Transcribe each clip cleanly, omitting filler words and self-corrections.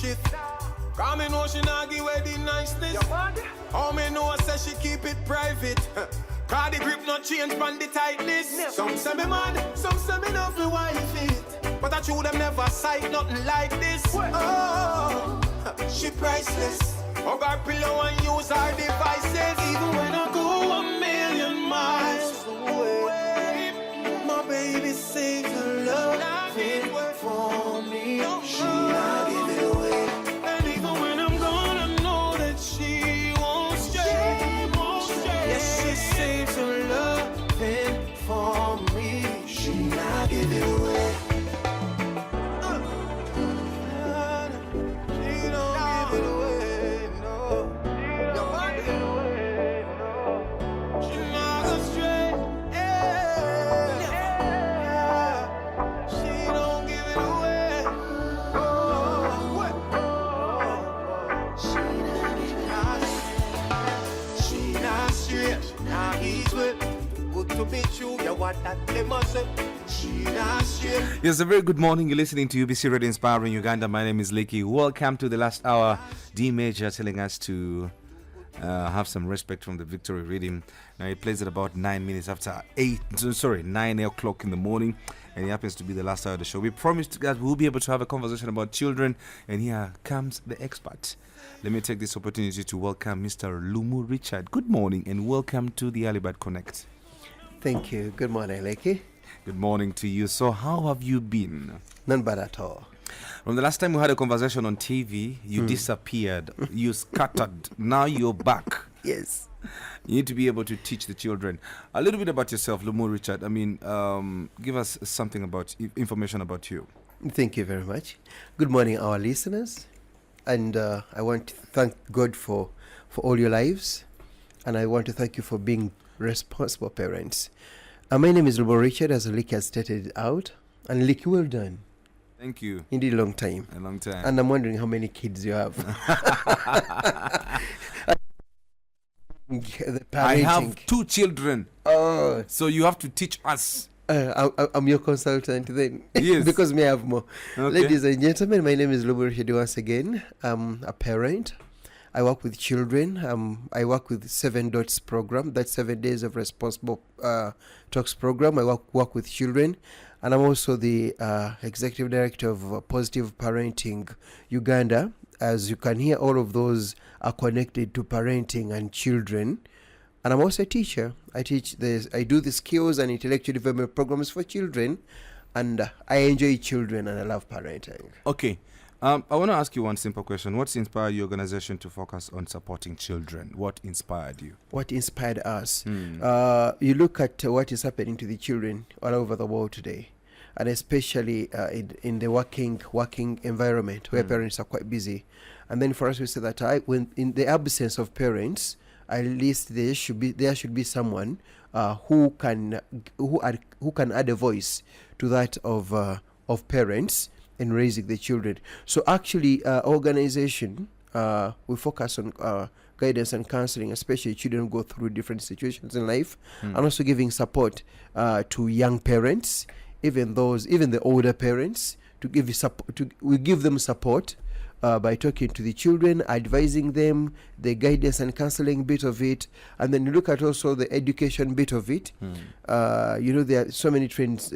shit. Cause me know she not give away the niceness. How me know say she keep it private. Cause the grip not change from the tightness. Some say me mad, some say me not fi wife it. But I true them never sight nothing like this. Oh, she priceless. Hug her pillow and use her devices. Even when I go 1,000,000 miles away, my baby saves her love for me. She not give it away. And even when I'm gone, I know that she won't stray. Yes, she saves her love for me. She not give it away. She don't give it away, no. She not go stray. She don't give it away. She not straight, now he's with. Good to be true, you what that they must say. She not straight. Yes, a very good morning. You're listening to UBC Radio Inspiring Uganda. My name is Leki. Welcome to the last hour. D Major telling us to have some respect from the victory reading. Now he plays at about 9 minutes after 9 o'clock in the morning, and it happens to be the last hour of the show. We promised that we'll be able to have a conversation about children, and here comes the expert. Let me take this opportunity to welcome Mr. Lumu Richard. Good morning and welcome to the Alibad Connect. Thank you. Good morning, Leki. Good morning to you. So how have you been? Not bad at all. From the last time we had a conversation on TV, you disappeared, you scattered, now you're back. Yes. You need to be able to teach the children. A little bit about yourself, Lumu Richard. I mean, give us something about information about you. Thank you very much. Good morning, our listeners. And I want to thank God for all your lives. And I want to thank you for being responsible parents. My name is Lumu Richard, as Liki has stated out. And Liki, well done. Thank you. Indeed, a long time. A long time. And I'm wondering how many kids you have. I have 2 children. Oh. So you have to teach us. I'm your consultant then. Yes. Because me have more. Okay. Ladies and gentlemen, my name is Lumu Richard once again. I'm a parent. I work with children. I work with 7 Dots program. That's 7 Days of Responsible Talks program. I work with children. And I'm also the executive director of Positive Parenting Uganda. As you can hear, all of those are connected to parenting and children. And I'm also a teacher. I do the skills and intellectual development programs for children. And I enjoy children and I love parenting. Okay. I want to ask you one simple question. What's inspired your organization to focus on supporting children? What inspired you? What inspired us? You look at what is happening to the children all over the world today, and especially in the working environment where parents are quite busy. And then for us, we say that when in the absence of parents, at least there should be someone who can add a voice to that of parents in raising the children. So actually, organization, we focus on guidance and counseling, especially children who go through different situations in life, and also giving support to young parents, even the older parents, we give them support by talking to the children, advising them, the guidance and counseling bit of it, and then you look at also the education bit of it. There are so many trends.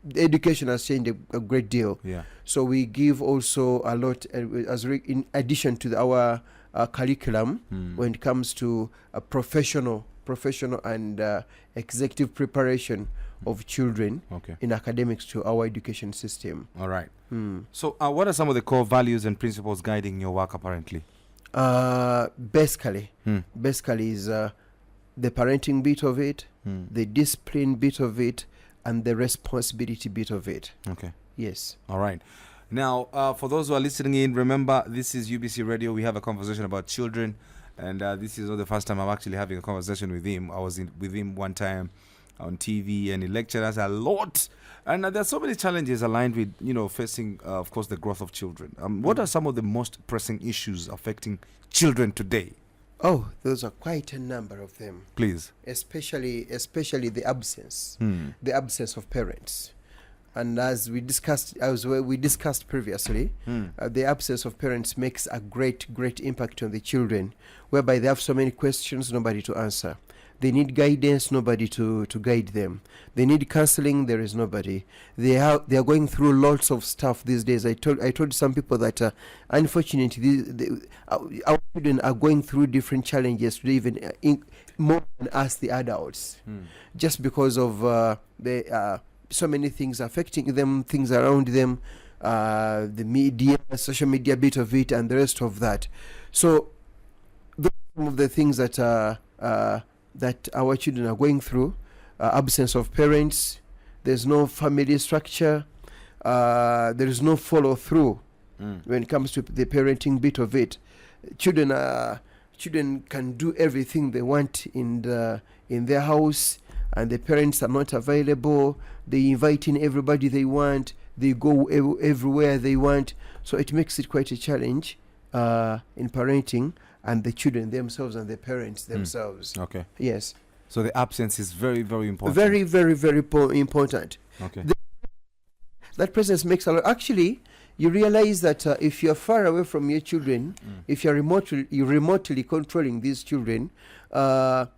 The education has changed a great deal. Yeah. So we give also a lot in addition to our curriculum when it comes to professional and executive preparation of children in academics to our education system. All right. So what are some of the core values and principles guiding your work apparently? Basically is the parenting bit of it, the discipline bit of it, and the responsibility bit of it. Okay. Yes. All right. Now, for those who are listening in, remember, this is UBC Radio. We have a conversation about children, and this is not the first time I'm actually having a conversation with him. I was with him one time on TV, and he lectured us a lot. And there are so many challenges aligned with, facing, of course, the growth of children. What are some of the most pressing issues affecting children today? Oh, those are quite a number of them. Please. Especially the absence of parents. And as we discussed previously, the absence of parents makes a great impact on the children, whereby they have so many questions, nobody to answer. They need guidance, nobody to guide them. They need counseling, there is nobody. They are going through lots of stuff these days. I told some people that unfortunately our children are going through different challenges today, even more than us, the adults, just because of the so many things affecting them, things around them, the media, social media, bit of it, and the rest of that. So those are some of the things that that our children are going through. Absence of parents, there's no family structure, there is no follow through when it comes to the parenting bit of it. Children can do everything they want in their house, and the parents are not available. They invite in everybody they want. They go everywhere they want. So it makes it quite a challenge in parenting, and the children themselves and the parents themselves. Okay. Yes. So the absence is very, very important. Very, very, very important. Okay. That presence makes a lot. Actually, you realize that if you're far away from your children, if you're remotely controlling these children, when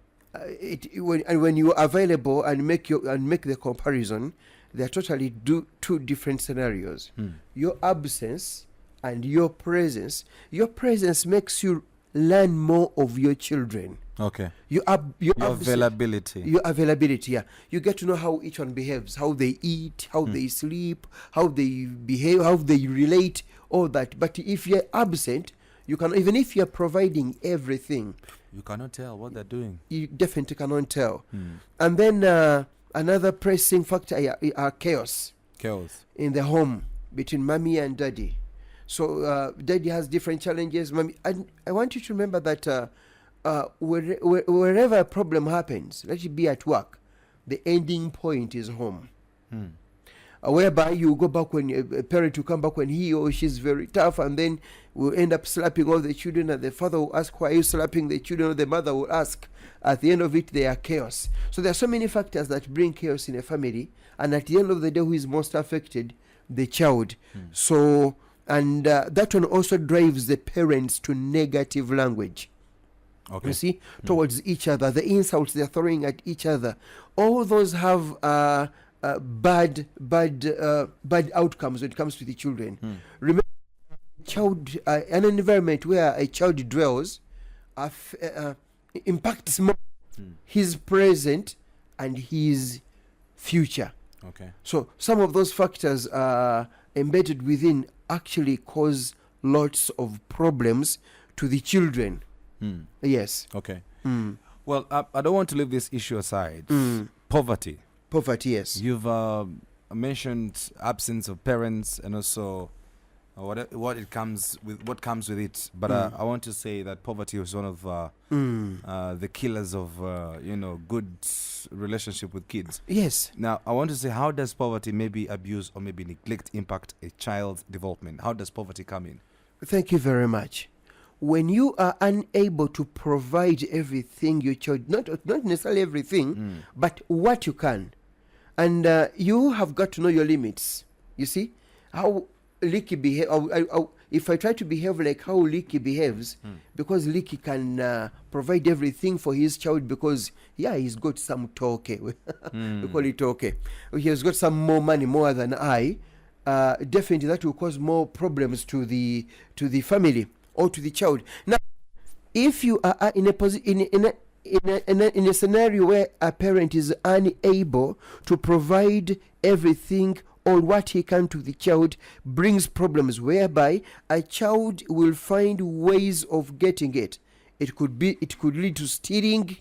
you are available and make the comparison, they are totally two different scenarios. Your absence and your presence makes you learn more of your children. Okay. Your availability. Your availability, yeah. You get to know how each one behaves, how they eat, how they sleep, how they behave, how they relate, all that. But if you're absent, you can, even if you're providing everything, you cannot tell what they're doing. You definitely cannot tell. And then another pressing factor are chaos in the home between mommy and daddy. So daddy has different challenges. Mommy, I want you to remember that wherever a problem happens, let it be at work, the ending point is home. Whereby you go back when a parent will come back when he or she is very tough, and then will end up slapping all the children, and the father will ask, why are you slapping the children? Or the mother will ask. At the end of it, they are chaos. So there are so many factors that bring chaos in a family, and at the end of the day, who is most affected? The child. So, and that one also drives the parents to negative language. Okay. You see, towards each other, the insults they're throwing at each other, all those have bad outcomes when it comes to the children. Remember, an environment where a child dwells impacts more his present and his future. Okay. So some of those factors embedded within actually cause lots of problems to the children. Yes. Okay. Well, I don't want to leave this issue aside. Poverty, yes. You've mentioned absence of parents, and also what comes with it. But I want to say that poverty is one of the killers of good relationship with kids. Yes. Now, I want to say, how does poverty, maybe abuse or maybe neglect, impact a child's development? How does poverty come in? Thank you very much. When you are unable to provide everything your child, not necessarily everything, but what you can, and you have got to know your limits. You see how Leaky behave. If I try to behave like how Leaky behaves, because Leaky can provide everything for his child, because he's got some toke. We call it toke. He has got some more money, more than I. Definitely, that will cause more problems to the family or to the child. Now, if you are in a scenario where a parent is unable to provide everything or what he can to the child, brings problems whereby a child will find ways of getting it. It could lead to stealing,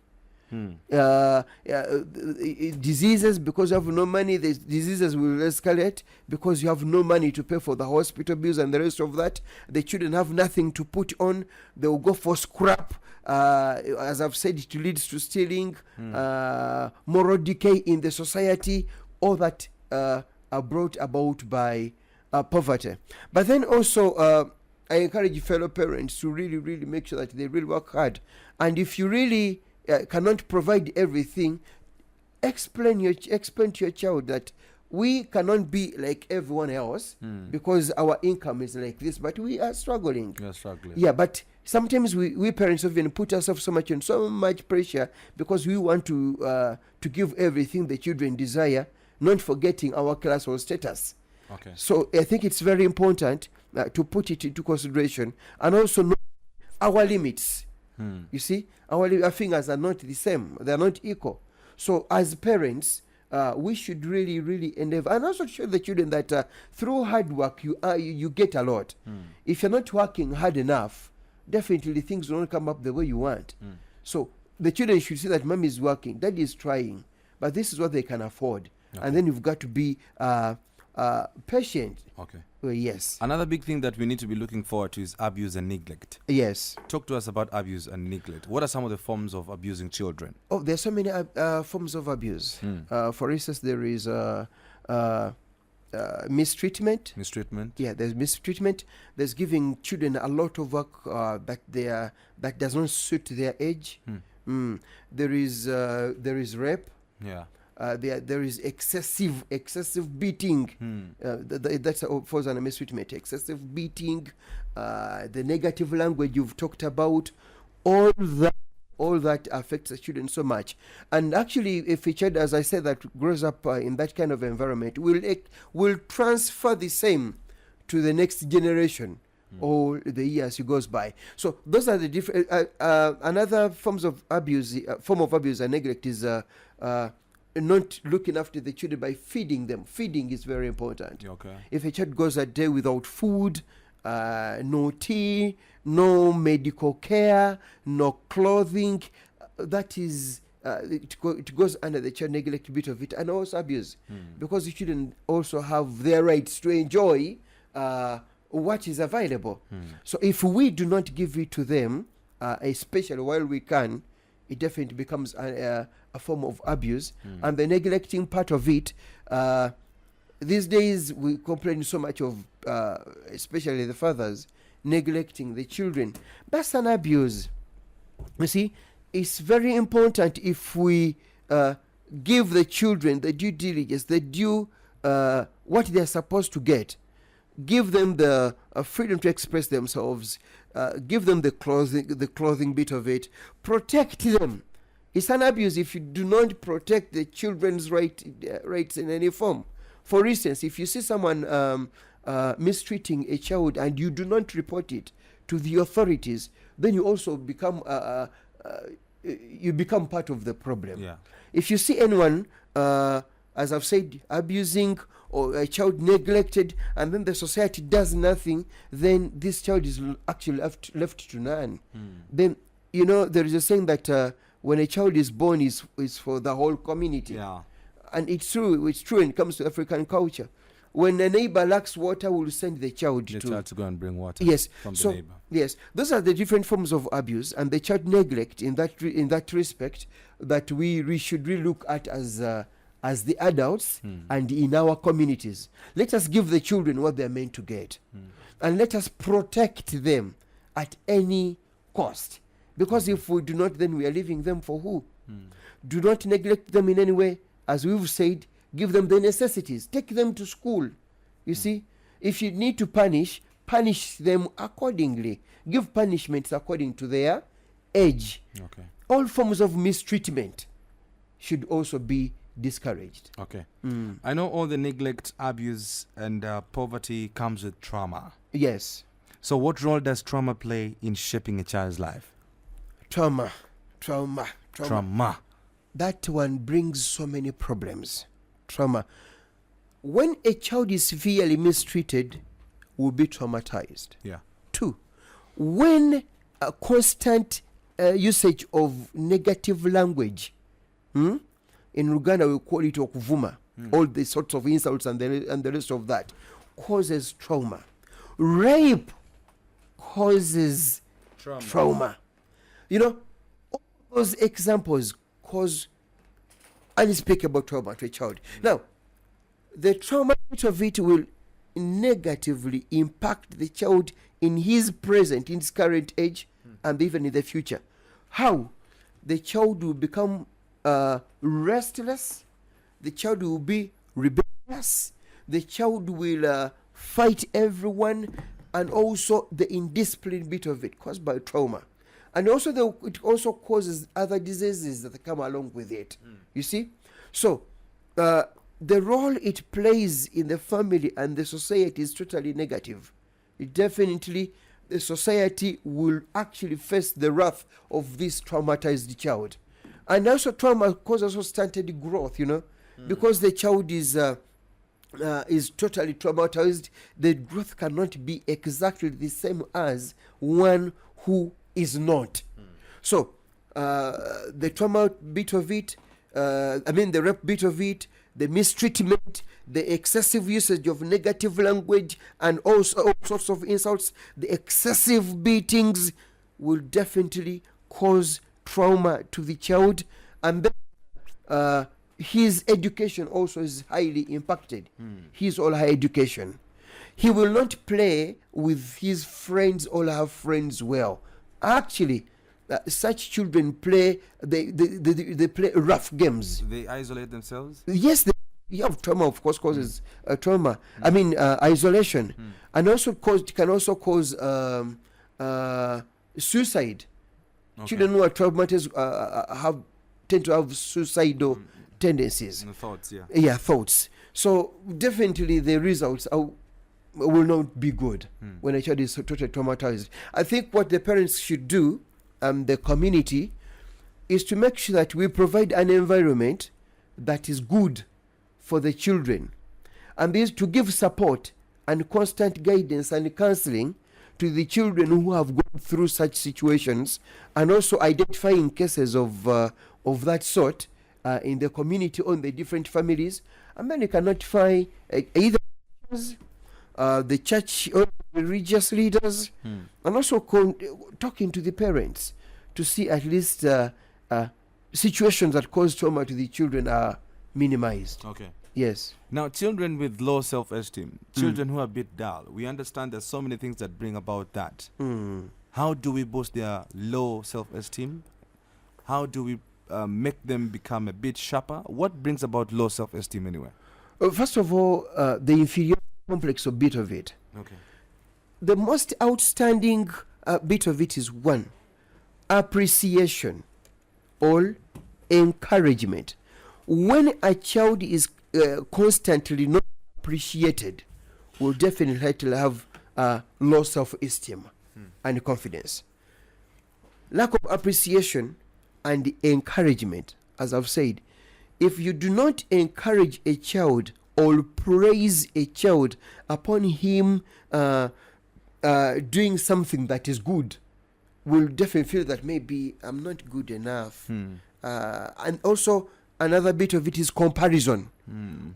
diseases, because you have no money. The diseases will escalate because you have no money to pay for the hospital bills and the rest of that. The children have nothing to put on. They will go for scrap. As I've said, it leads to stealing, moral decay in the society. All that are brought about by poverty. But then also, I encourage fellow parents to really, really make sure that they really work hard. And if you really cannot provide everything, explain to your child that we cannot be like everyone else because our income is like this, but we are struggling. You're struggling. Yeah, but sometimes we parents even put ourselves so much pressure because we want to give everything the children desire, not forgetting our class or status. Okay. So I think it's very important to put it into consideration, and also know our limits. You see, our fingers are not the same; they are not equal. So as parents, we should really endeavor, and also show the children that through hard work you get a lot. If you're not working hard enough, definitely things will not come up the way you want. So the children should see that mommy is working, daddy is trying, but this is what they can afford. Okay. And then you've got to be patient. Okay. Yes. Another big thing that we need to be looking forward to is abuse and neglect. Yes. Talk to us about abuse and neglect. What are some of the forms of abusing children? Oh, there's so many forms of abuse. For instance, there is mistreatment. Mistreatment. Yeah, there's mistreatment. There's giving children a lot of work that does not suit their age. There is rape. Yeah. There is excessive beating. That's falls under mistreatment. Excessive beating, the negative language you've talked about, all that affects the children so much. And actually, if a child, as I said, that grows up in that kind of environment, will transfer the same to the next generation. All the years he goes by. So those are the different. Another form of abuse and neglect is not looking after the children by feeding them. Feeding is very important. Okay. If a child goes a day without food, no tea, no medical care, no clothing, that is it goes under the child neglect bit of it, and also abuse, because the children also have their rights to enjoy what is available. So if we do not give it to them, especially while we can, it definitely becomes a form of abuse. And the neglecting part of it, these days we complain so much of, especially the fathers, neglecting the children. That's an abuse. You see, it's very important if we give the children the due diligence, the due, what they're supposed to get. Give them the freedom to express themselves. Give them the clothing bit of it. Protect them. It's an abuse if you do not protect the children's rights in any form. For instance, if you see someone mistreating a child and you do not report it to the authorities, then you also become part of the problem. Yeah. If you see anyone, as I've said, abusing or a child neglected, and then the society does nothing, then this child is actually left to none. Then, there is a saying that when a child is born is for the whole community. Yeah. And it's true when it comes to African culture. When a neighbor lacks water, we'll send the child to go and bring water. Yes. From the neighbor. Yes, those are the different forms of abuse, and the child neglect in that respect that we should really look at as the adults and in our communities. Let us give the children what they're meant to get, and let us protect them at any cost. Because if we do not, then we are leaving them for who? Do not neglect them in any way. As we've said, give them the necessities. Take them to school. You see, if you need to punish them accordingly. Give punishments according to their age. Okay. All forms of mistreatment should also be discouraged. Okay. I know all the neglect, abuse, and poverty comes with trauma. Yes. So what role does trauma play in shaping a child's life? Trauma. That one brings so many problems. Trauma. When a child is severely mistreated, will be traumatized. Yeah. 2, when a constant usage of negative language, in Uganda we call it okuvuma, all the sorts of insults and the rest of that, causes trauma. Rape causes trauma. All those examples cause unspeakable trauma to a child. Now, the trauma of it will negatively impact the child in his current age, and even in the future. How? The child will become restless. The child will be rebellious. Yes, the child will fight everyone, and also the indiscipline bit of it caused by trauma. And also it also causes other diseases that come along with it. You see? So the role it plays in the family and the society is totally negative. Definitely the society will actually face the wrath of this traumatized child. And also trauma causes also stunted growth, because the child is totally traumatized. The growth cannot be exactly the same as one who is not. So the trauma bit of it, the rape bit of it, the mistreatment, the excessive usage of negative language, and also all sorts of insults, the excessive beatings will definitely cause trauma to the child. And then his education also is highly impacted. His or her education. He will not play with his friends or her friends well. Actually, such children play, they play rough games. They isolate themselves? Yes, trauma, of course, causes trauma. Isolation. And also can also cause suicide. Okay. Children who are traumatized tend to have suicidal tendencies. And thoughts, yeah. Yeah, thoughts. So definitely the results will not be good when a child is totally traumatized. I think what the parents should do, the community, is to make sure that we provide an environment that is good for the children, and this to give support and constant guidance and counseling to the children who have gone through such situations, and also identifying cases of that sort in the community or in the different families. And then you can notify either the church or the religious leaders, and also talking to the parents to see at least situations that cause trauma to the children are minimized. Okay. Yes. Now, children with low self-esteem, children who are a bit dull, we understand there's so many things that bring about that. How do we boost their low self-esteem? How do we make them become a bit sharper? What brings about low self-esteem anyway? First of all, the inferiority complex, a bit of it. Okay. The most outstanding bit of it is one, appreciation or encouragement. When a child is constantly not appreciated, will definitely have low self-esteem and confidence. Lack of appreciation and encouragement, as I've said, if you do not encourage a child or praise a child upon him doing something that is good, will definitely feel that maybe I'm not good enough. And also another bit of it is comparison.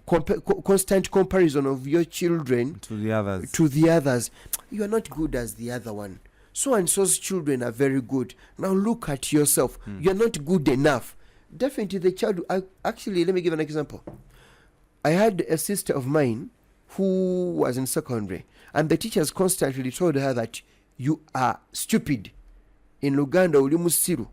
Constant comparison of your children to the others. You are not good as the other one. So and so's children are very good. Now look at yourself. You're not good enough. Definitely the child. Actually, let me give an example. I had a sister of mine who was in secondary, and the teachers constantly told her that you are stupid. In Luganda, uli musiru.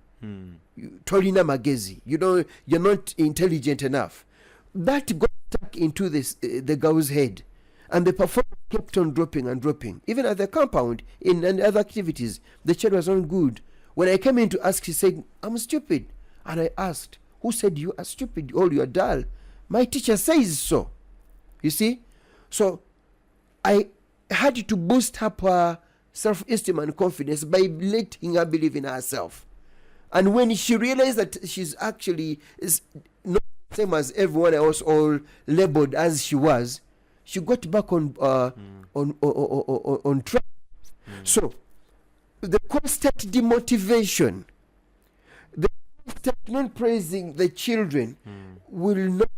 Tolina magezi. You're not intelligent enough. That got stuck into the girl's head, and the performance kept on dropping and dropping. Even at the compound, in other activities, the child was not good. When I came in to ask, she said, "I'm stupid." And I asked, "Who said you are stupid? Oh, you are dull." "My teacher says so." You see? So I had to boost up her self-esteem and confidence by letting her believe in herself. And when she realized that she's actually is not the same as everyone else, or labeled as she was, she got back on track. So the constant demotivation, the constant not praising the children will not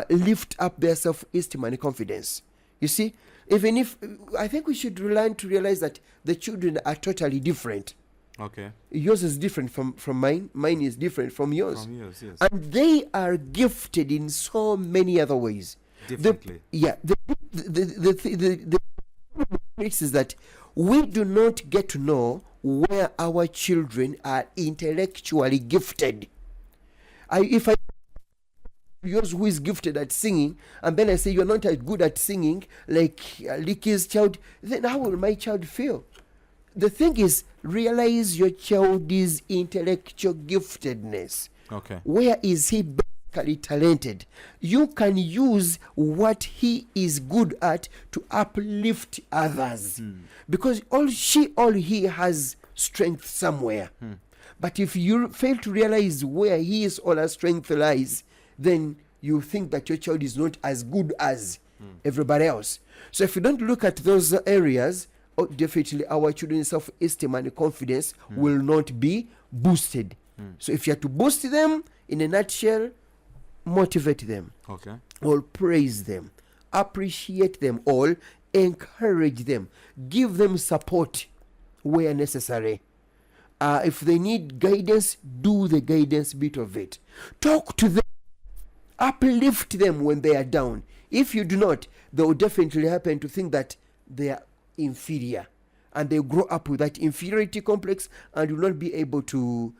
lift up their self-esteem and confidence. You see, even if I think we should learn to realize that the children are totally different. Okay. Yours is different from mine. Mine is different from yours. From yours, yes. And they are gifted in so many other ways. Differently. The is that we do not get to know where our children are intellectually gifted. If I yours who is gifted at singing, and then I say you're not as good at singing like Licky's child, then how will my child feel? The thing is, realize your child's intellectual giftedness. Okay. Where is he basically talented? You can use what he is good at to uplift others. Because all he has strength somewhere. But if you fail to realize where his or her strength lies, then you think that your child is not as good as everybody else. So if you don't look at those areas, definitely our children's self-esteem and confidence will not be boosted. So if you have to boost them, in a nutshell, motivate them. Okay. Or praise them, appreciate them all, encourage them, give them support where necessary. If they need guidance, do the guidance bit of it. Talk to them, uplift them when they are down. If you do not, they will definitely happen to think that they are inferior, and they grow up with that inferiority complex and will not be able to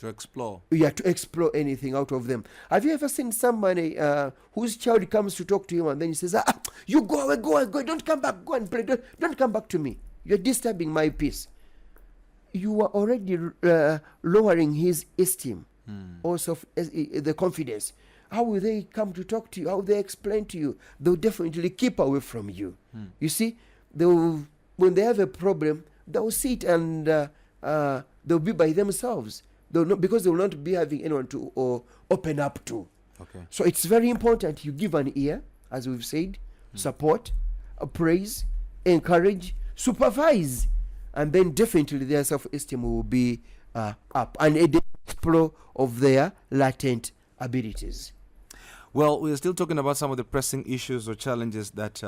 explore. Yeah, to explore anything out of them. Have you ever seen somebody whose child comes to talk to him and then he says, you go away, don't come back, go and play, don't come back to me, you're disturbing my peace. You are already lowering his esteem, also the confidence. How will they come to talk to you? How will they explain to you? They'll definitely keep away from you. You see, when they have a problem, they'll sit and they'll be by themselves. Because they will not be having anyone to open up to. Okay. So it's very important you give an ear, as we've said, support, praise, encourage, supervise, and then definitely their self-esteem will be up and a explore of their latent abilities. Well, we're still talking about some of the pressing issues or challenges that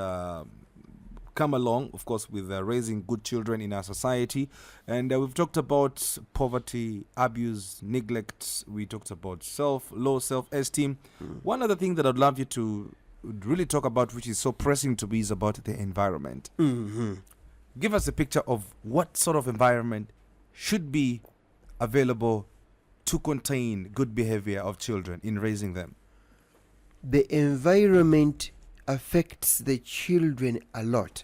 come along, of course, with raising good children in our society. And we've talked about poverty, abuse, neglect. We talked about low self-esteem. One other thing that I'd love you to really talk about, which is so pressing to me, is about the environment. Give us a picture of what sort of environment should be available to contain good behavior of children in raising them. The environment affects the children a lot,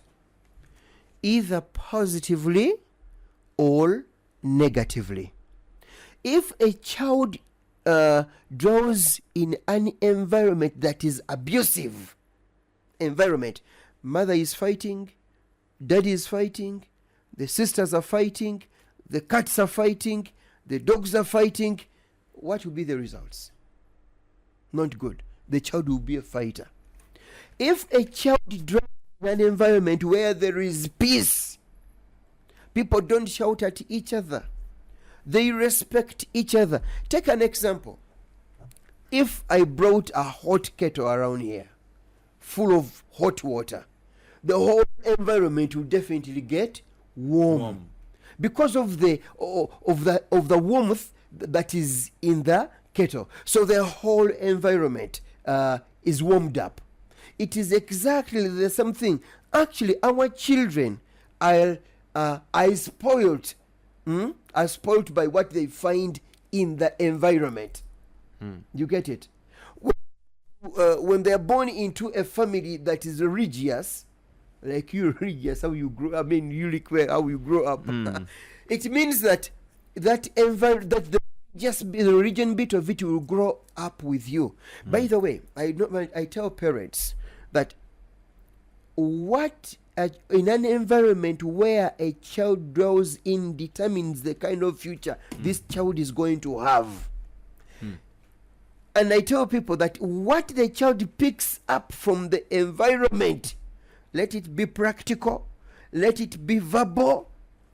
either positively or negatively. If a child draws in an environment that is abusive environment, mother is fighting, daddy is fighting, the sisters are fighting, the cats are fighting, the dogs are fighting, what will be the results? Not good. The child will be a fighter. If a child draws in an environment where there is peace, people don't shout at each other, they respect each other. Take an example. If I brought a hot kettle around here full of hot water, the whole environment will definitely get warm. Because of the warmth that is in the kettle. So the whole environment is warmed up. It is exactly the same thing. Actually, our children are spoiled by what they find in the environment. You get it? When they are born into a family that is religious, like you religious, how you grow. I mean, you require how you grow up. It means that the religion bit of it will grow up with you. By the way, I tell parents that in an environment where a child grows in determines the kind of future this child is going to have. And I tell people that what the child picks up from the environment, let it be practical, let it be verbal,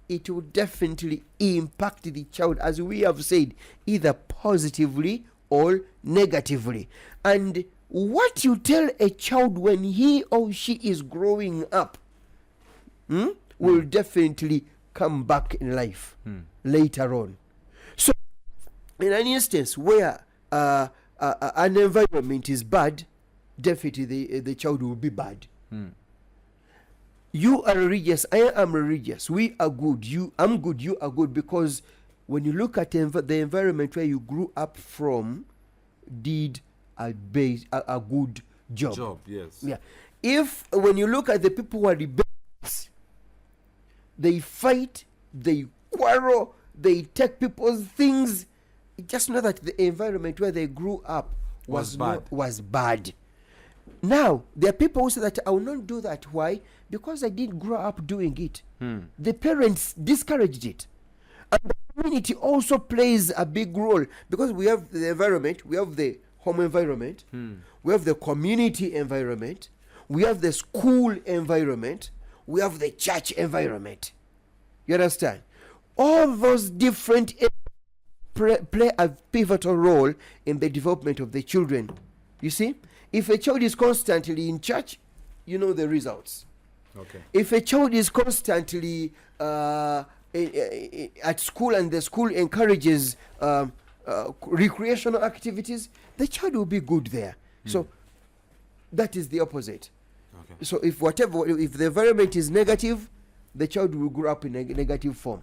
it will definitely impact the child, as we have said, either positively or negatively. And what you tell a child when he or she is growing up will definitely come back in life later on. So, in an instance where an environment is bad, definitely the child will be bad. You are religious, I am religious, we are good, I'm good, you are good, because when you look at the environment where you grew up from, did a good job. Yes. Yeah. If when you look at the people who are rebels, they fight, they quarrel, they take people's things, just know that the environment where they grew up was bad. Now, there are people who say that I will not do that. Why? Because I didn't grow up doing it. The parents discouraged it. And the community also plays a big role, because we have the environment, we have the home environment, we have the community environment, we have the school environment, we have the church environment. You understand? All those different play a pivotal role in the development of the children. You see? If a child is constantly in church, you know the results. Okay. If a child is constantly at school and the school encourages recreational activities, the child will be good there. So that is the opposite. Okay. So if the environment is negative, the child will grow up in a negative form.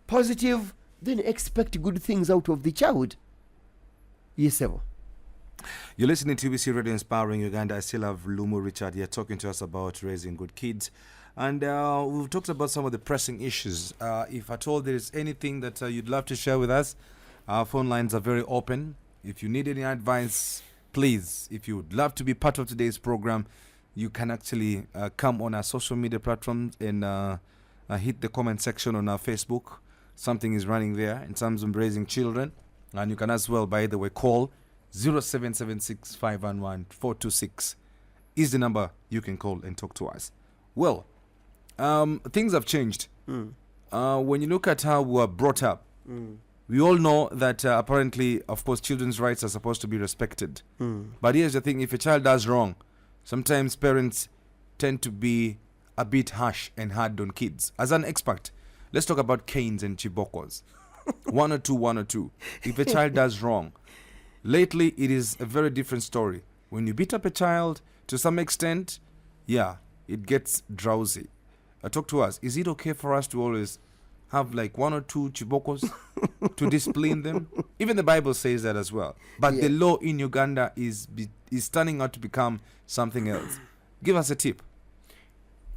Positive, then expect good things out of the child. Yes, sir. You're listening to UBC Radio Inspiring Uganda. I still have Lumu Richard here talking to us about raising good kids. And we've talked about some of the pressing issues. If at all there is anything that you'd love to share with us, our phone lines are very open. If you need any advice, please, if you would love to be part of today's program, you can actually come on our social media platforms and hit the comment section on our Facebook. Something is running there in terms of raising children. And you can as well, by the way, call 0776 511 426 is the number you can call and talk to us. Well, things have changed. When you look at how we were brought up, we all know that apparently, of course, children's rights are supposed to be respected. But here's the thing, if a child does wrong, sometimes parents tend to be a bit harsh and hard on kids. As an expert, let's talk about canes and chibokos. 102. If a child does wrong, lately it is a very different story. When you beat up a child, to some extent, yeah, it gets drowsy. Talk to us. Is it okay for us to always have like 1 or 2 chibokos to discipline them? Even the Bible says that as well. But the law in Uganda is turning out to become something else. Give us a tip.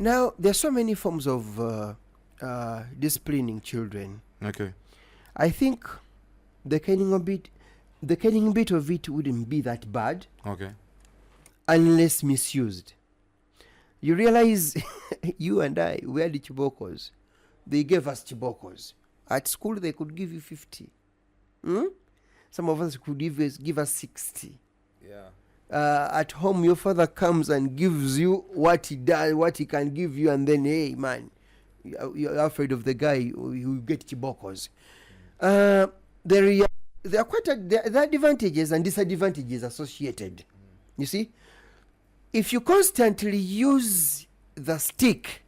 Now, there are so many forms of disciplining children. Okay. I think the caning bit of it wouldn't be that bad. Okay. Unless misused. You realize, you and I, we had chibokos. They gave us chibokos. At school, they could give you 50. Some of us could give us 60. Yeah. At home, your father comes and gives you what he does, what he can give you, and then, hey, man, you're afraid of the guy who get chibokos. There are advantages and disadvantages associated. You see, if you constantly use the stick,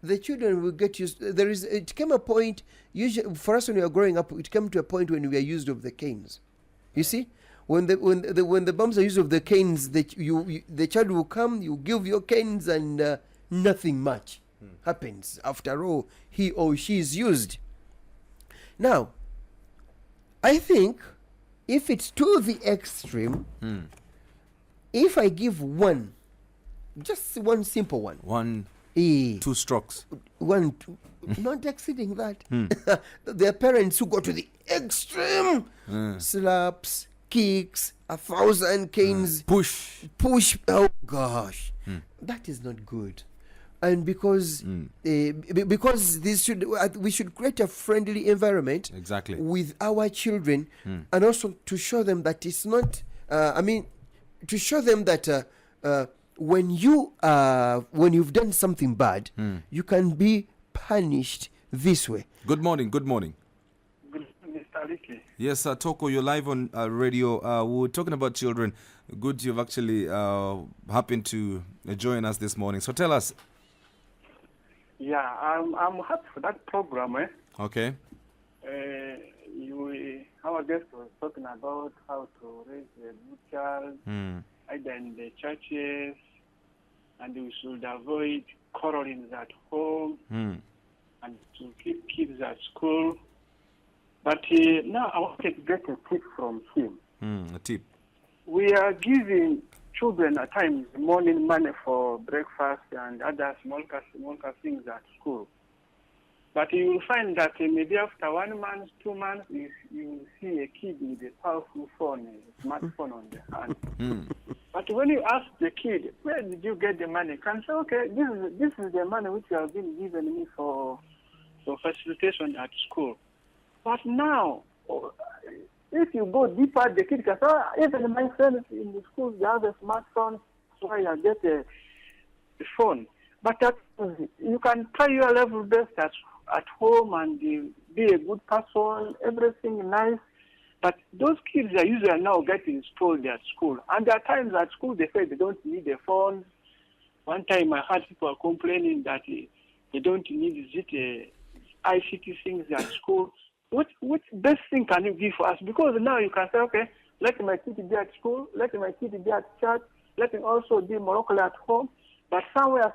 the children will get used. It came a point. Usually, for us when we were growing up, it came to a point when we were used of the canes. You see, when the bumps are used of the canes, the child will come. You give your canes, and nothing much happens. After all, he or she is used. Now, I think if it's to the extreme, if I give just one simple one, 2 strokes, not exceeding that. There are parents who go to the extreme, slaps, kicks, 1,000 canes, push. Oh gosh, that is not good. And because we should create a friendly environment with our children, and also to show them that it's not. To show them that when you've done something bad, you can be punished this way. Good morning. Good morning, Mr. Leakey. Yes, Toko, you're live on radio. We were talking about children. Good, you've actually happened to join us this morning. So tell us. Yeah, I'm happy for that program. Okay. Our guest was talking about how to raise a good child, either in the churches, and we should avoid quarreling at home, and to keep kids at school. But now I want to get a tip from him. A tip. We are giving children at times morning money for breakfast and other small things at school. But you will find that maybe after 1 month, 2 months, you will see a kid with a powerful phone, a smartphone on their hand. But when you ask the kid, where did you get the money? You can say, okay, this is the money which you have been given me for facilitation at school. But now, if you go deeper, the kid can say, even my friends in the school, they have a smartphone, so I get a phone. But you can try your level best at home and be a good person, everything nice. But those kids are usually now getting spoiled at school. And there are times at school they say they don't need a phone. One time I heard people complaining that they don't need ICT things at school. What best thing can you give for us? Because now you can say, okay, let my kid be at school, let my kid be at church, let him also be Morocco at home. But somewhere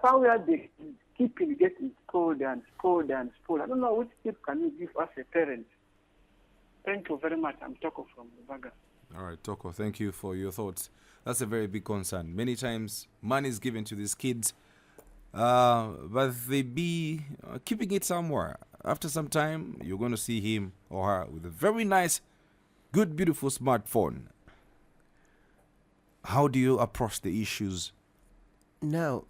they keep getting spoiled and spoiled and spoiled. I don't know which tip can you give us a parent. Thank you very much. I'm Toko from Baga. All right, Toko, thank you for your thoughts. That's a very big concern. Many times money is given to these kids, but they be keeping it somewhere. After some time, you're going to see him or her with a very nice, good, beautiful smartphone. How do you approach the issues Now,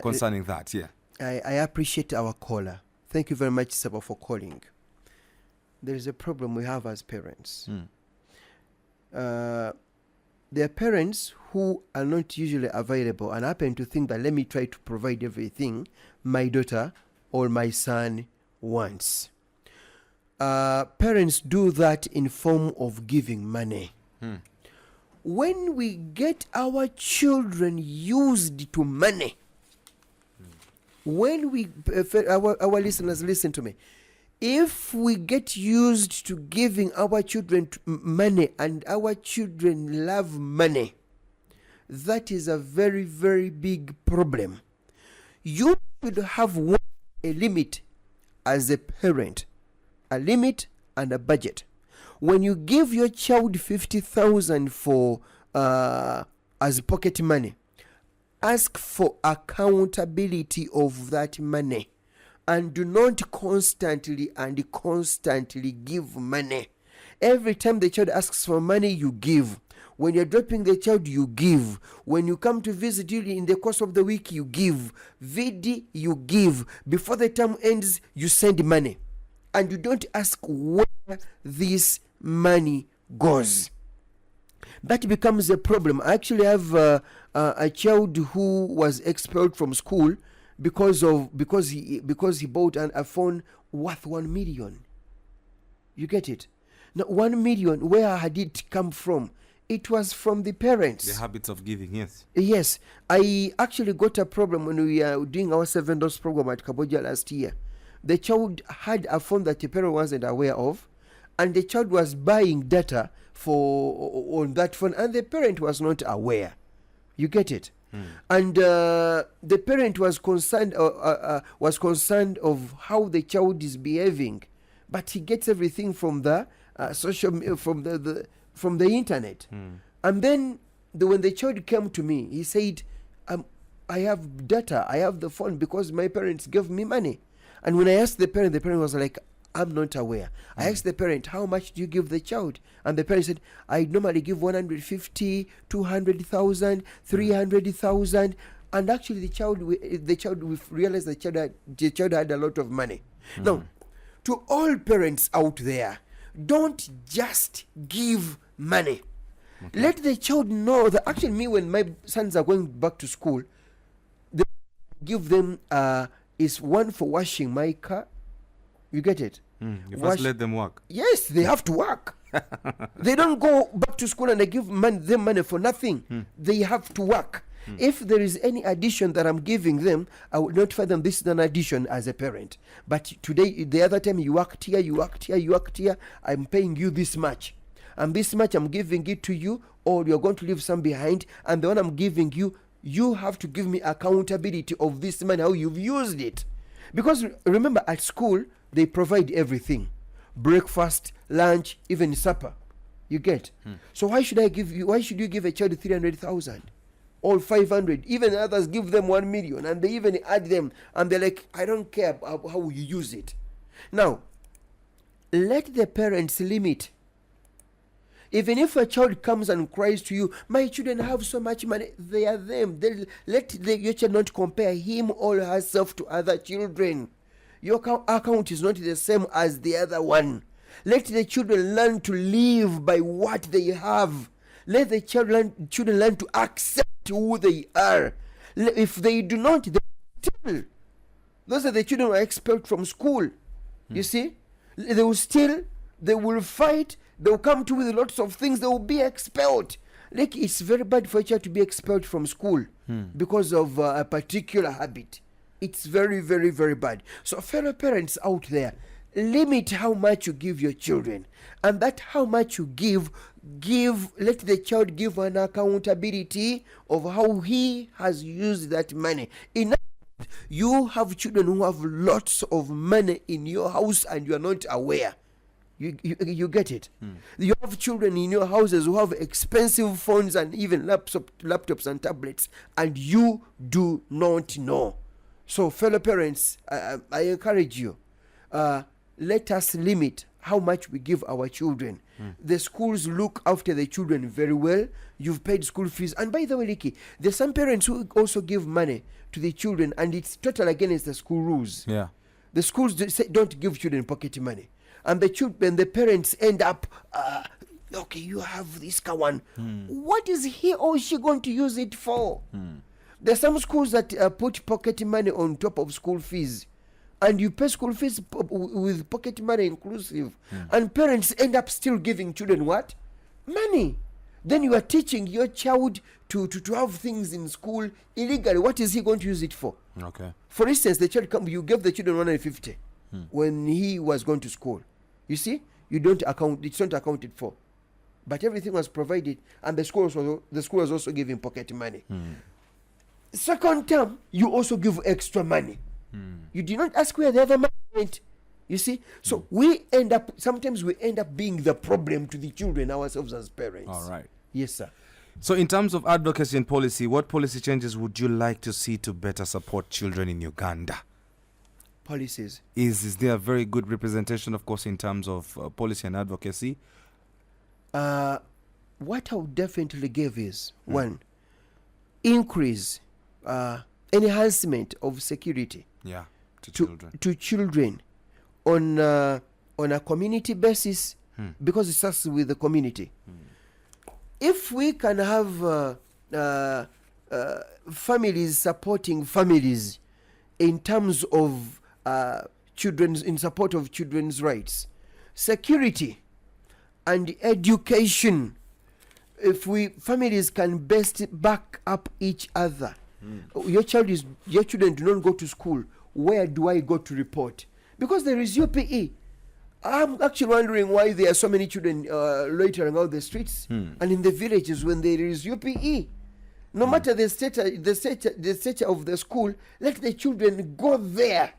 concerning that? Yeah. I appreciate our caller. Thank you very much, Saba, for calling. There is a problem we have as parents. There are parents who are not usually available and happen to think that let me try to provide everything my daughter or my son wants. Parents do that in form of giving money. When we get our children used to money, when we our listeners, listen to me. If we get used to giving our children money and our children love money, that is a very, very big problem. You should have a limit as a parent, a limit and a budget. When you give your child 50,000 for as pocket money, ask for accountability of that money. And do not constantly give money. Every time the child asks for money, you give. When you're dropping the child, you give. When you come to visit you in the course of the week, you give. VD, you give. Before the term ends, you send money. And you don't ask where this money goes. That becomes a problem. I actually have a child who was expelled from school because he bought a phone worth 1 million. You get it? Now 1 million, where had it come from? It was from the parents. The habits of giving, yes. Yes. I actually got a problem when we were doing our 7 Doors program at Kaboja last year. The child had a phone that the parent wasn't aware of, and the child was buying data on that phone, and the parent was not aware. You get it? And the parent was concerned of how the child is behaving, but he gets everything from the from the internet. And then when the child came to me, he said, I have data, I have the phone because my parents gave me money. And when I asked the parent was like, I'm not aware. I asked the parent, how much do you give the child? And the parent said, I normally give 150, 200,000, 300,000. And actually the child we realized the child had a lot of money. Now, to all parents out there, don't just give money. Let the child know that actually me, when my sons are going back to school, they give them is one for washing my car. You get it? You first let them work. Yes, they have to work. They don't go back to school and I give them money for nothing. They have to work. If there is any addition that I'm giving them, I will notify them this is an addition as a parent. But today, the other time you worked here, I'm paying you this much. And this much I'm giving it to you, or you're going to leave some behind. And the one I'm giving you, you have to give me accountability of this money, how you've used it. Because remember, at school, they provide everything. breakfast, lunch, even supper. You get? So why should you give a child 300,000? All 500, even others give them 1 million, and they even add them, and they're like, I don't care how you use it. Now, let the parents limit. Even if a child comes and cries to you, my children have so much money, they are them. Your child not compare him or herself to other children. Your account is not the same as the other one. Let the children learn to live by what they have. Let the children learn to accept who they are. If they do not, they still. Those are the children who are expelled from school. You see? They will steal, they will fight, they will come to with lots of things, they will be expelled. Like, it's very bad for a child to be expelled from school because of a particular habit. It's very, very, very bad. So fellow parents out there, limit how much you give your children, and that how much you give, let the child give an accountability of how he has used that money. You have children who have lots of money in your house and you are not aware. You get it? You have children in your houses who have expensive phones and even laptops and tablets, and you do not know. So fellow parents, I encourage you, let us limit how much we give our children. The schools look after the children very well. You've paid school fees. And by the way, Licky, there's some parents who also give money to the children, and it's total against the school rules. Yeah. The schools don't give children pocket money. And the parents end up, okay, you have this one. What is he or she going to use it for? There's some schools that put pocket money on top of school fees. And you pay school fees with pocket money inclusive. And parents end up still giving children what? Money. Then you are teaching your child to have things in school illegally. What is he going to use it for? Okay. For instance, you gave the children 150 when he was going to school. You see, it's not accounted for. But everything was provided, and the school was also giving pocket money. Second term, you also give extra money. You did not ask where the other money went. You see? So sometimes we end up being the problem to the children ourselves as parents. All right. Yes, sir. So in terms of advocacy and policy, what policy changes would you like to see to better support children in Uganda? Policies. Is there a very good representation, of course, in terms of policy and advocacy? What I would definitely give is, one, increase, enhancement of security. Yeah, to children. On a community basis, because it starts with the community. If we can have families supporting families in terms of in support of children's rights, security, and education, if families can best back up each other. Your children do not go to school. Where do I go to report? Because there is UPE. I'm actually wondering why there are so many children loitering out the streets and in the villages when there is UPE. No matter the stature of the school, let the children go there.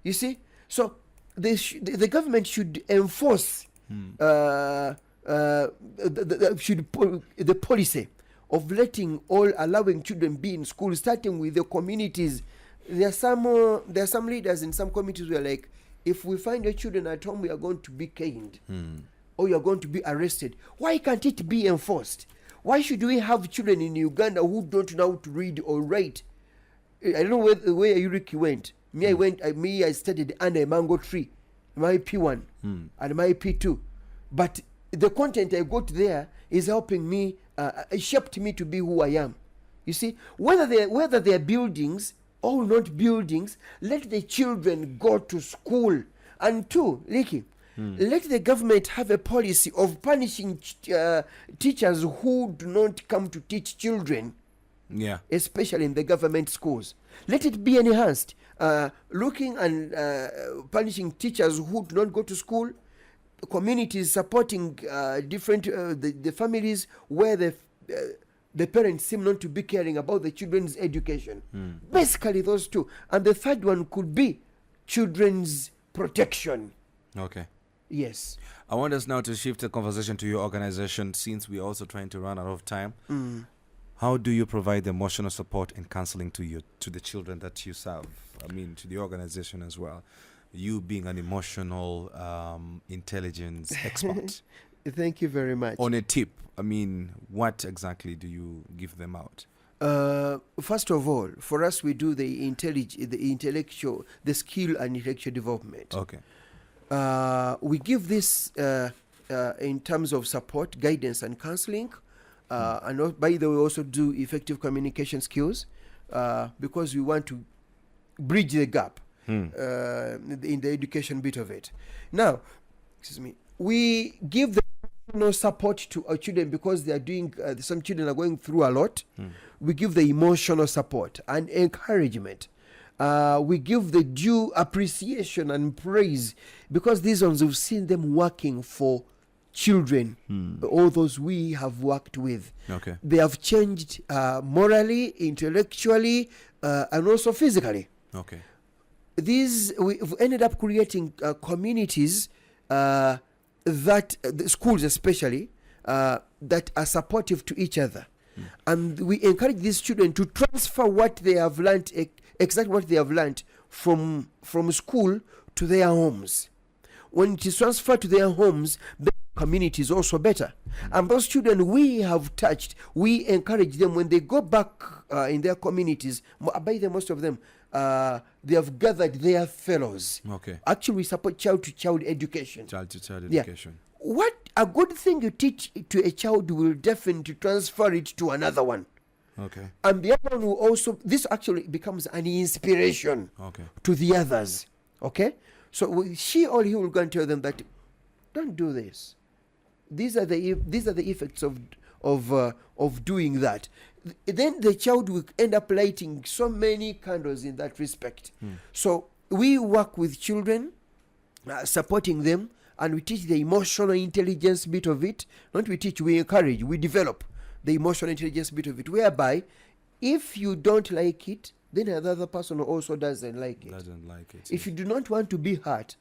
You see? So the government should enforce the policy of allowing children be in school, starting with the communities. There are some leaders in some communities who are like, if we find your children at home, we are going to be caned or you are going to be arrested. Why can't it be enforced? Why should we have children in Uganda who don't know how to read or write? I don't know where Yuriki went. I studied under a mango tree, my P1 and my P2. But the content I got there is helping me, shaped me to be who I am. You see, whether they're buildings or not buildings, let the children go to school. And two, Licky, let the government have a policy of punishing teachers who do not come to teach children, especially in the government schools. Let it be enhanced. Looking and punishing teachers who do not go to school, communities supporting the families where the parents seem not to be caring about the children's education. Basically those two. And the third one could be children's protection. Okay. Yes. I want us now to shift the conversation to your organization, since we're also trying to run out of time. How do you provide emotional support and counseling to the children that you serve? I mean, to the organization as well. You being an emotional intelligence expert. Thank you very much. On a tip, I mean, what exactly do you give them out? First of all, for us, we do the intellectual, the skill and intellectual development. Okay. We give this in terms of support, guidance, and counseling. And by the way, we also do effective communication skills because we want to bridge the gap in the education bit of it. Now, excuse me, we give the support to our children because they are doing, some children are going through a lot. We give the emotional support and encouragement. We give the due appreciation and praise because these ones, we've seen them working for children, all those we have worked with. Okay. They have changed morally, intellectually, and also physically. Okay. We've ended up creating communities that, the schools especially, that are supportive to each other. And we encourage these children to transfer what they have learned, exactly what they have learned from school to their homes. When it is transferred to their homes, the community is also better. And those children we have touched, we encourage them when they go back in their communities. By the most of them, they have gathered their fellows. Okay. Actually, we support child-to-child education. Child-to-child Yeah. education. What a good thing you teach to a child will definitely transfer it to another one. Okay. And the other one will also, this actually becomes an inspiration Okay. to the others. Okay? So she or he will go and tell them that, don't do this. These are the effects of doing that. Then the child will end up lighting so many candles in that respect. So we work with children, supporting them, and we teach the emotional intelligence bit of it. Not we teach, we encourage, we develop the emotional intelligence bit of it, whereby if you don't like it, then another person also doesn't like it. Doesn't like it. If you do not want to be hurt,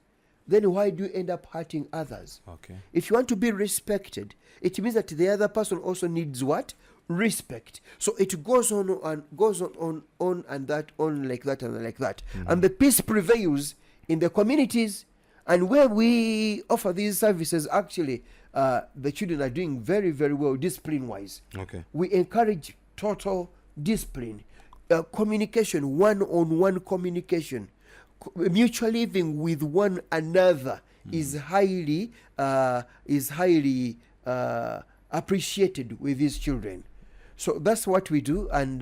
then why do you end up hurting others? Okay. If you want to be respected, it means that the other person also needs what? Respect. So it goes on and goes on and that, on like that and like that. And the peace prevails in the communities. And where we offer these services, actually, the children are doing very, very well discipline-wise. Okay. We encourage total discipline, communication, one-on-one communication, mutual living with one another is highly appreciated with these children. So that's what we do, and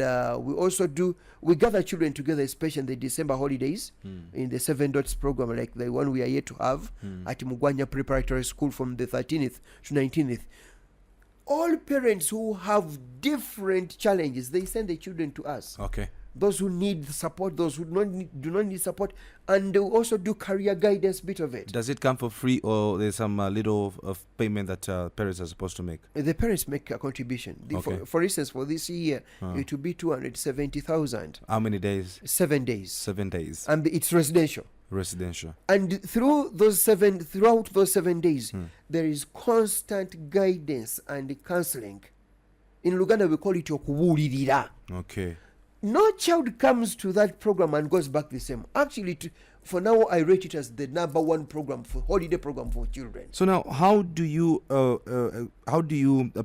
we gather children together, especially in the December holidays, in the 7 Dots program, like the one we are yet to have at Mugwanya Preparatory School from the 13th to 19th. All parents who have different challenges, they send their children to us. Okay. Those who need support, those who do not need support, and they also do career guidance bit of it. Does it come for free, or there's some little of payment that parents are supposed to make? The parents make a contribution. Okay. For instance, for this year, it will be 270,000. How many days? 7 days. 7 days. And it's residential. Residential. And throughout those 7 days, there is constant guidance and counseling. In Luganda, we call it okuwulirira. Okay. No child comes to that program and goes back the same. Actually, for now, I rate it as the #1 program for holiday program for children. So now, how do you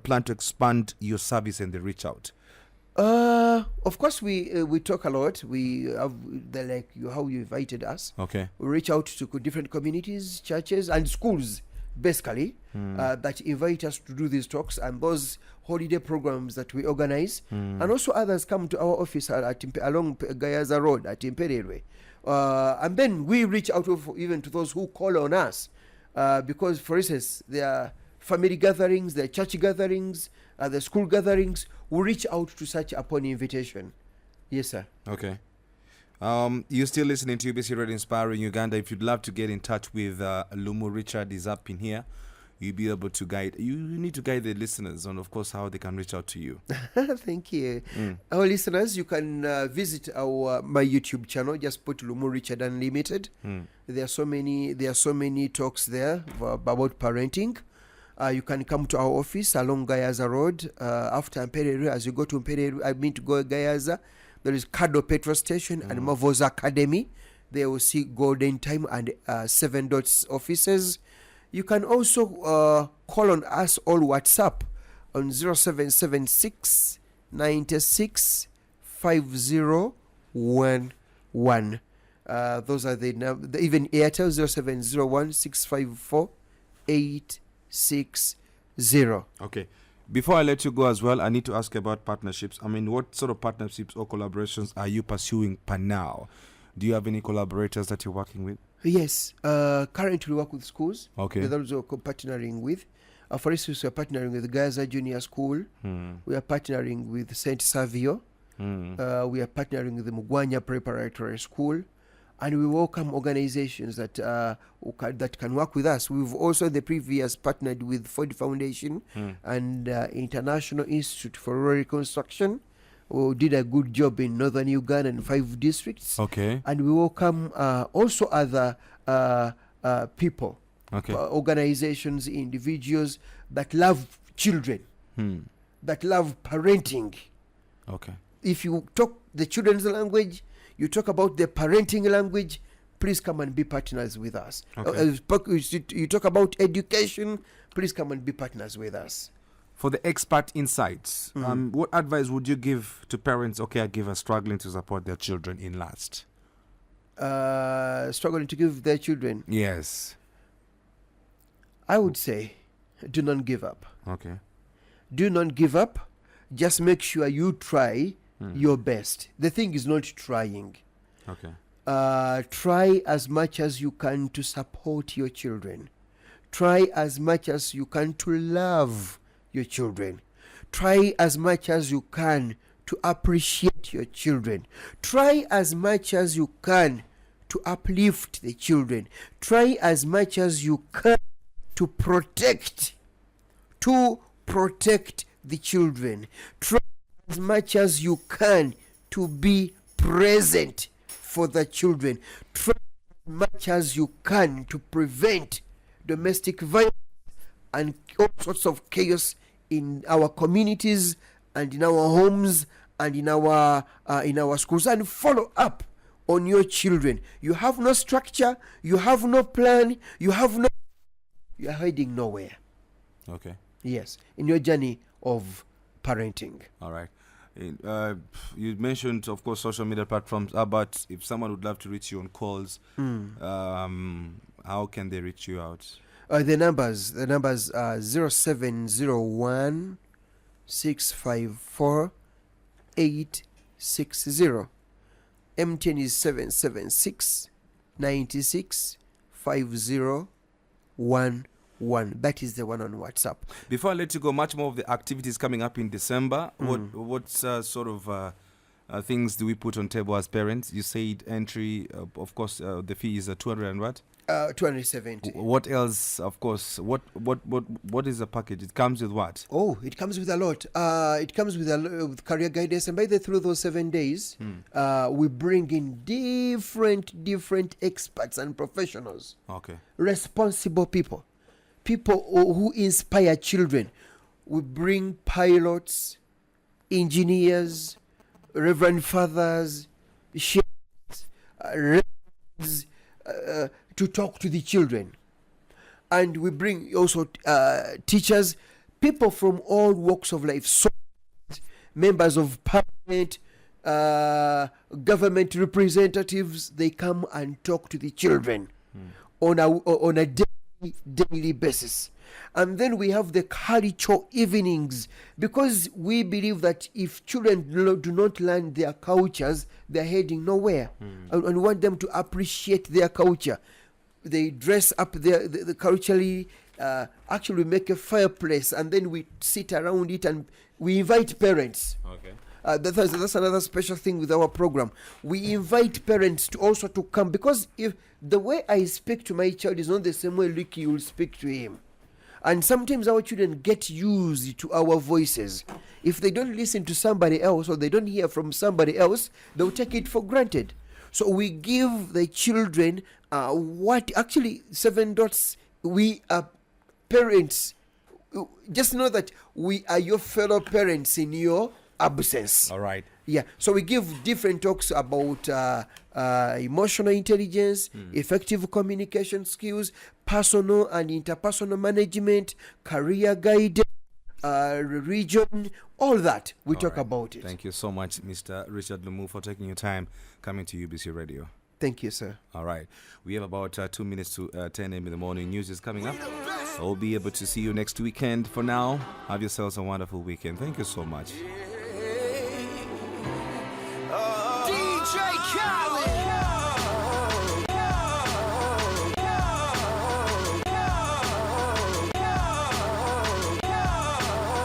plan to expand your service and the reach out? Of course, we talk a lot. We have how you invited us. Okay. We reach out to different communities, churches, and schools, basically, that invite us to do these talks and those holiday programs that we organize. And also others come to our office along Gayaza Road at Imperierwe. And then we reach out even to those who call on us. Because, for instance, there are family gatherings, there are church gatherings, the school gatherings. We reach out to such upon invitation. Yes, sir. Okay. You're still listening to UBC Radio Inspiring Uganda. If you'd love to get in touch with Lumu Richard, is up in here. you'll be able to guide. You need to guide the listeners on, of course, how they can reach out to you. Thank you. Our listeners, you can visit my YouTube channel. Just put Lumu Richard Unlimited. There are so many talks there about parenting. You can come to our office along Gayaza Road. After Mpereru, as you go to Mpereru, I mean to go Gayaza, there is Kado Petrol Station and Mavoza Academy. They will see Golden Time and 7 Dots offices. You can also call on us on WhatsApp on 0776 96 5011. Those are the numbers. Even Airtel 0701 654 860. Okay. Before I let you go as well, I need to ask about partnerships. I mean, what sort of partnerships or collaborations are you pursuing per now? Do you have any collaborators that you're working with? Yes. Currently we work with schools. Okay. We're also partnering with. For instance, we're partnering with Gaza Junior School. We are partnering with St. Savio. We are partnering with the Mugwanya Preparatory School. And we welcome organizations that can work with us. We've also the previous partnered with Ford Foundation and International Institute for Rural Reconstruction, who did a good job in northern Uganda and 5 districts. Okay. And we welcome also other people, Okay. organizations, individuals that love children, that love parenting. Okay. If you talk the children's language, you talk about the parenting language, please come and be partners with us. Okay. You talk about education, please come and be partners with us. For the expert insights, what advice would you give to parents or caregivers struggling to support their children in last? Struggling to give their children, Yes. I would say, do not give up. Okay. Do not give up. Just make sure you try your best. The thing is not trying. Okay. Try as much as you can to support your children. Try as much as you can to love your children. Try as much as you can to appreciate your children. Try as much as you can to uplift the children. Try as much as you can to protect the children. Try as much as you can to be present for the children. Try as much as you can to prevent domestic violence and all sorts of chaos in our communities and in our homes and in our schools, and follow up on your children. You have no structure, you have no plan, you are heading nowhere. Okay. Yes, in your journey of parenting. All right. You mentioned, of course, social media platforms. But if someone would love to reach you on calls, how can they reach you out? The numbers are 0701 654 860. MTN is 776 96 5011. That is the one on WhatsApp. Before I let you go, much more of the activities coming up in December. What sort of things do we put on table as parents? You said entry, of course, the fee is 200 and what? 270. What else? Of course, what is the package? It comes with what? Oh, it comes with a lot. It comes with career guidance, and through those 7 days, we bring in different experts and professionals. Okay. Responsible people who inspire children. We bring pilots, engineers, reverend fathers, shepherds, reverends, to talk to the children. And we bring also teachers, people from all walks of life, so members of parliament, government representatives. They come and talk to the children on a daily basis. And then we have the cultural evenings, because we believe that if children do not learn their cultures, they're heading nowhere. And we want them to appreciate their culture. They dress up the culturally. Actually, we make a fireplace, and then we sit around it, and we invite parents. Okay. That's another special thing with our program. We invite parents to also to come, because if the way I speak to my child is not the same way Ricky will speak to him. And sometimes our children get used to our voices. If they don't listen to somebody else or they don't hear from somebody else, they'll take it for granted. So we give the children what actually 7 Dots, we are parents. Just know that we are your fellow parents in your absence. All right. Yeah, so we give different talks about emotional intelligence, effective communication skills, personal and interpersonal management, career guidance, region, all that. We talk about it. Thank you so much, Mr. Richard Lumu, for taking your time coming to UBC Radio. Thank you, sir. All right. We have about 2 minutes to 10 a.m. in the morning. News is coming up. I'll be able to see you next weekend. For now, have yourselves a wonderful weekend. Thank you so much. DJ Khaled.